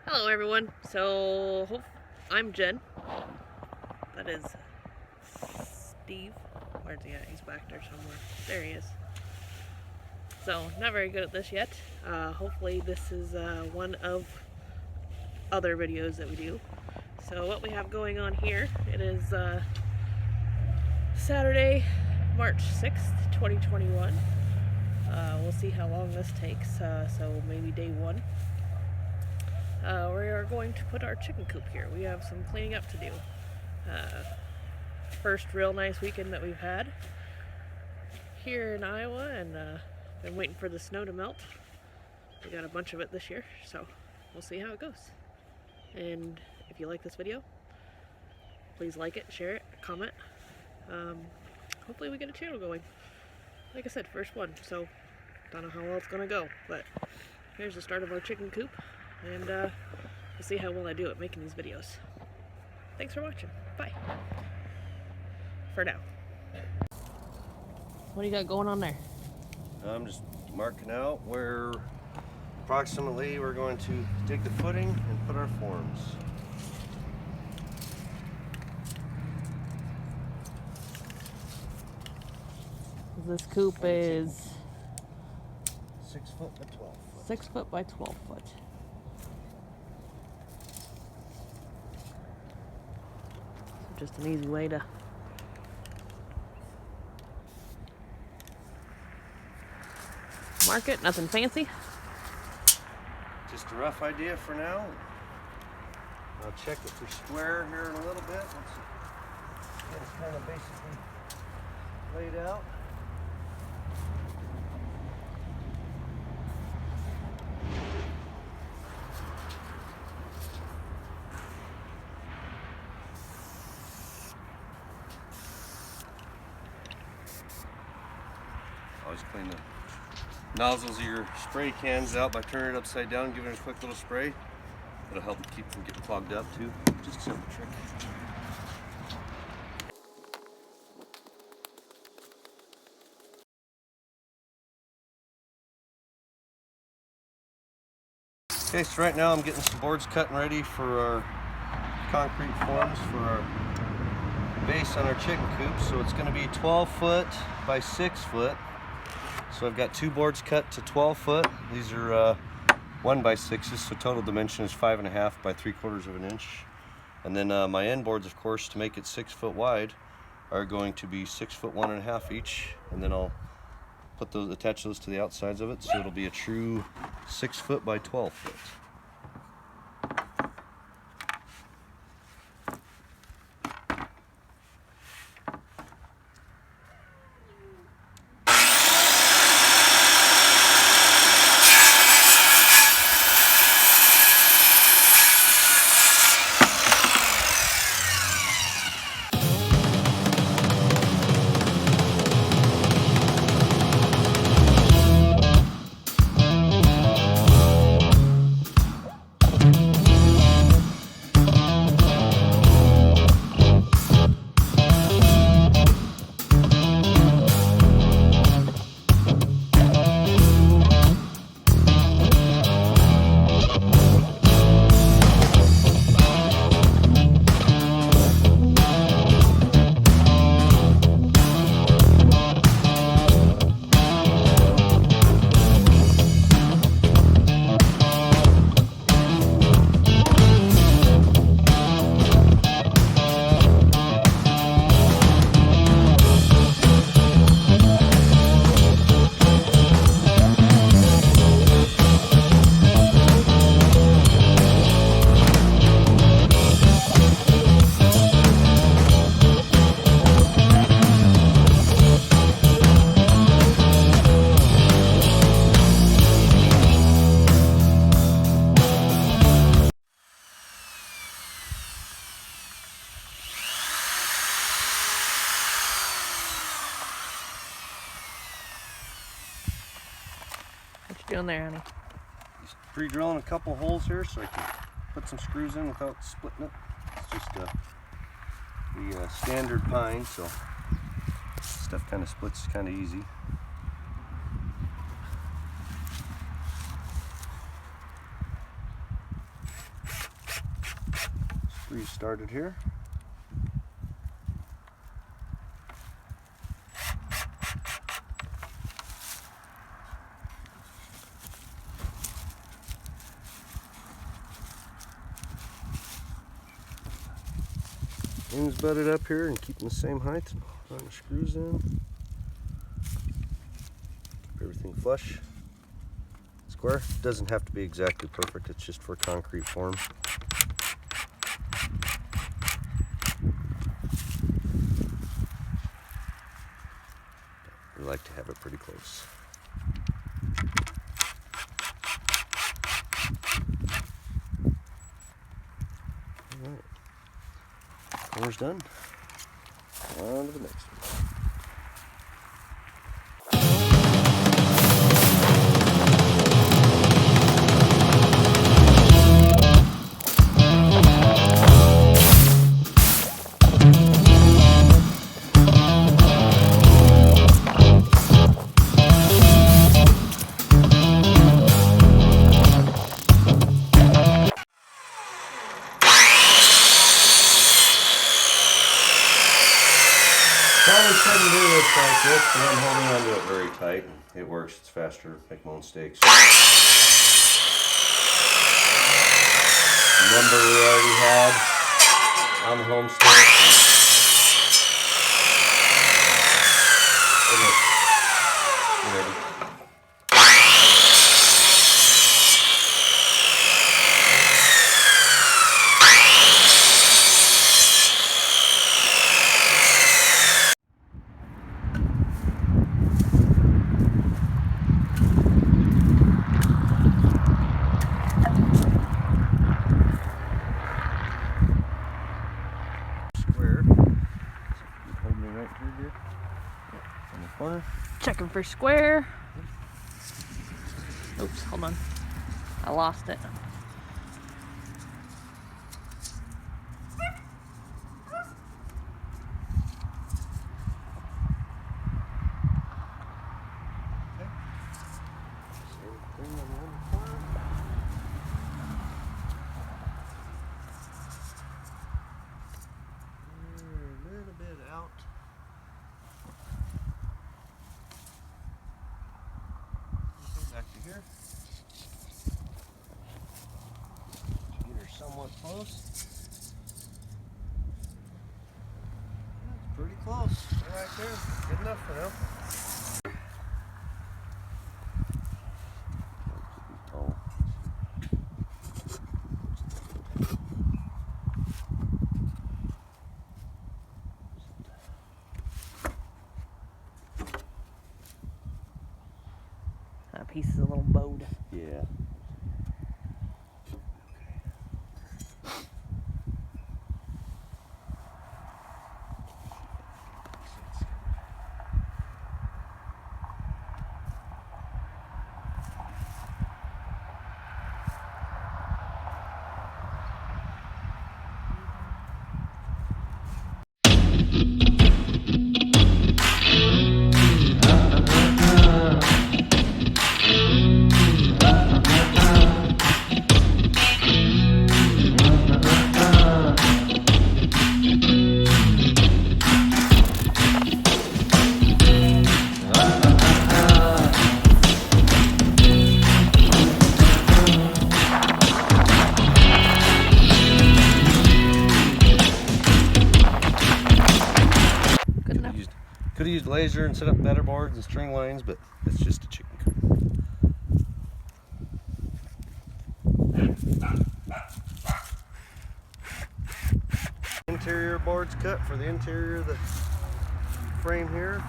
Hello everyone. I'm Jen. That is Steve. Where's he at? He's back there somewhere. There he is. So, not very good at this yet. Hopefully this is one of other videos that we do. So what we have going on here, it is Saturday, March 6th, 2021. We'll see how long this takes, so maybe day one. We are going to put our chicken coop here. We have some cleaning up to do. First real nice weekend that we've had here in Iowa, and been waiting for the snow to melt. We got a bunch of it this year, so we'll see how it goes. And if you like this video, please like it, share it, comment. Hopefully we get a channel going. Like I said, first one, so don't know how well it's gonna go, but here's the start of our chicken coop, and we'll see how well I do at making these videos. Thanks for watching. Bye. For now. What do you got going on there? I'm just marking out where approximately we're going to dig the footing and put our forms. This coop is 6 foot by 12 foot. 6 foot by 12 foot. So just an easy way to mark it. Nothing fancy. Just a rough idea for now. I'll check it for square here in a little bit. It's kind of basically laid out. Always clean the nozzles of your spray cans out by turning it upside down and giving it a quick little spray. It'll help keep them getting clogged up too. Just a simple trick. Okay, so right now I'm getting some boards cut and ready for our concrete forms for our base on our chicken coop. So it's going to be 12 foot by 6 foot. So I've got two boards cut to 12 foot. These are 1 by 6s, so total dimension is 5.5 by 3/4 of an inch. And then my end boards, of course, to make it 6 foot wide, are going to be 6 foot 1.5 each. And then I'll put those, attach those to the outsides of it, so it'll be a true 6 foot by 12 foot. What you doing there, honey? Just pre-drilling a couple holes here so I can put some screws in without splitting it. It's just the standard pine, so stuff kind of splits kind of easy. restarted here. Ends butted up here and keeping the same height. Run the screws in. Keep everything flush. Square. Doesn't have to be exactly perfect, it's just for concrete form. We like to have it pretty close. Alright. Corner's done. On to the next one. Probably shouldn't do this like this, but I'm holding onto it very tight. It works, it's faster, make my own mistakes. Number we already had on the homestead. Ready. Corner. Checking for square. Oops, hold on. I lost it. Back to here. Get her somewhat close. That's pretty close. Right there. Good enough for now. Oh. That piece is a little bowed. Yeah. Could have used laser and set up better boards and string lines, but it's just a chicken coop. Interior boards cut for the interior of the frame here.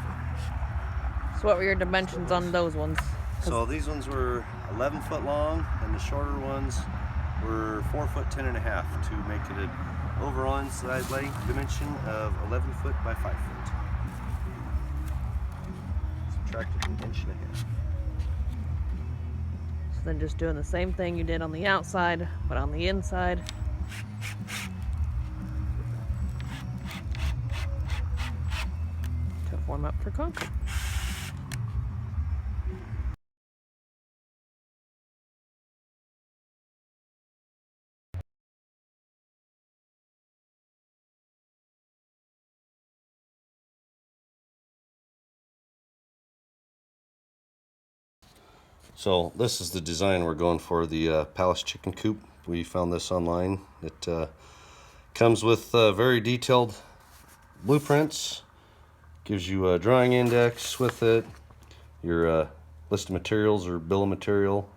So what were your dimensions on those ones? So these ones were 11 foot long, and the shorter ones were 4 foot 10 and a half to make it an overall inside length dimension of 11 foot by 5 foot. Subtracted an inch and a half. So then just doing the same thing you did on the outside, but on the inside. To form up for concrete. So this is the design we're going for, the Palace chicken coop. We found this online. It comes with very detailed blueprints, gives you a drawing index with it, your list of materials or bill of material.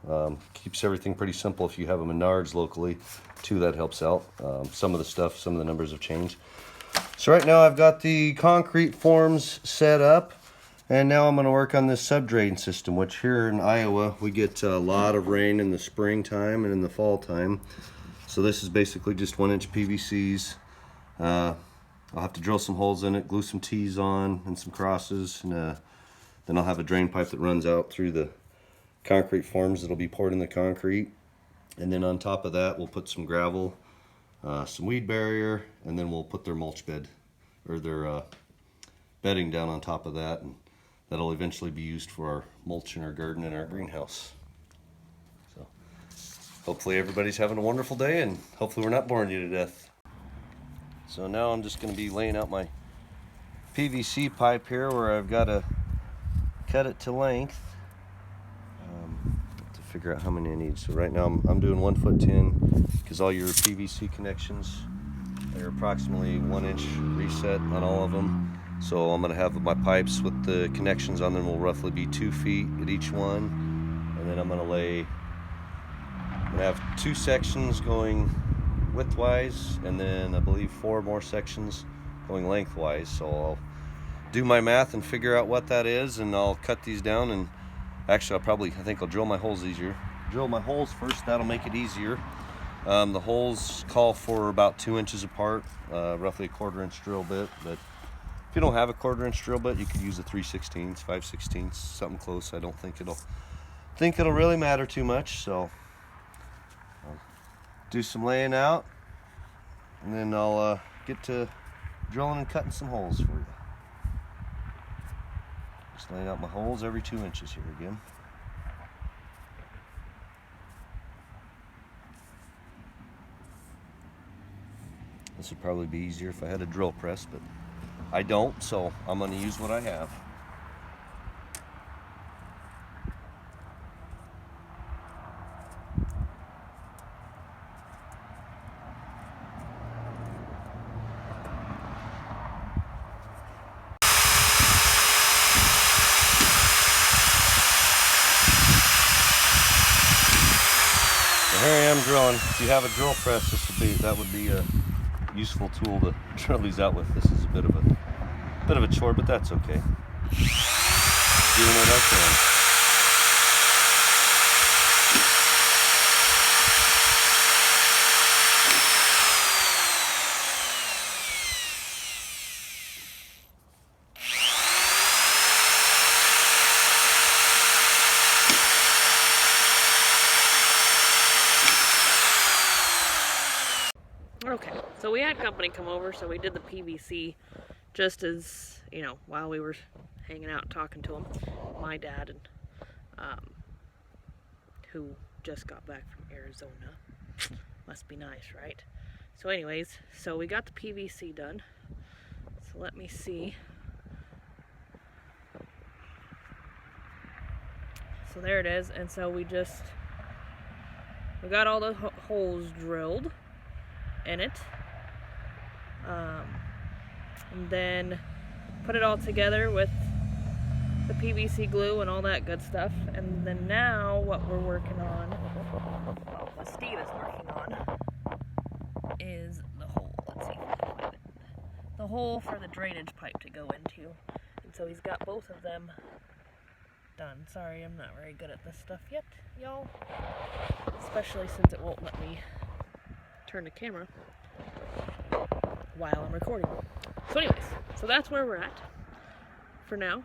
Keeps everything pretty simple if you have a Menards locally too. That helps out. Some of the numbers have changed. So right now I've got the concrete forms set up, and now I'm going to work on this subdrain system, which here in Iowa we get a lot of rain in the springtime and in the fall time. So this is basically just 1-inch PVCs. I'll have to drill some holes in it, glue some T's on and some crosses, and then I'll have a drain pipe that runs out through the concrete forms that'll be poured in the concrete. And then on top of that we'll put some gravel, some weed barrier, and then we'll put their mulch bed or their bedding down on top of that, and that'll eventually be used for our mulch in our garden and our greenhouse. So hopefully everybody's having a wonderful day, and hopefully we're not boring you to death. So now I'm just going to be laying out my PVC pipe here, where I've got to cut it to length to figure out how many I need. So right now I'm doing 1 foot 10, because all your PVC connections are approximately 1-inch reset on all of them. So I'm going to have my pipes with the connections on them will roughly be 2 feet at each one, and then I'm going to have 2 sections going widthwise, and then I believe 4 more sections going lengthwise. So I'll do my math and figure out what that is, and I'll cut these down. And actually I think I'll drill my holes easier. Drill my holes first, that'll make it easier. The holes call for about 2 inches apart, roughly a 1/4 inch drill bit, but if you don't have a 1/4 inch drill bit, you could use a 3/16, 5/16, something close. I don't think it'll really matter too much. So I'll do some laying out, and then I'll get to drilling and cutting some holes for you. Just laying out my holes every 2 inches here again. This would probably be easier if I had a drill press, but I don't, so I'm going to use what I have. So here I am drilling. If you have a drill press, that would be a useful tool to drill these out with. This is a bit of a chore, but that's okay. Doing what I can. Okay, so we had company come over, so we did the PVC just as, while we were hanging out talking to them. My dad, and who just got back from Arizona. Must be nice, right? So anyways, so we got the PVC done. So let me see. So there it is, and so we got all the holes drilled in it, and then put it all together with the PVC glue and all that good stuff. And then now what we're working on, what Steve is working on, is the hole. Let's see if I can find it. The hole for the drainage pipe to go into. And so he's got both of them done. Sorry, I'm not very good at this stuff yet, y'all, especially since it won't let me turn the camera while I'm recording. So anyways, so that's where we're at for now.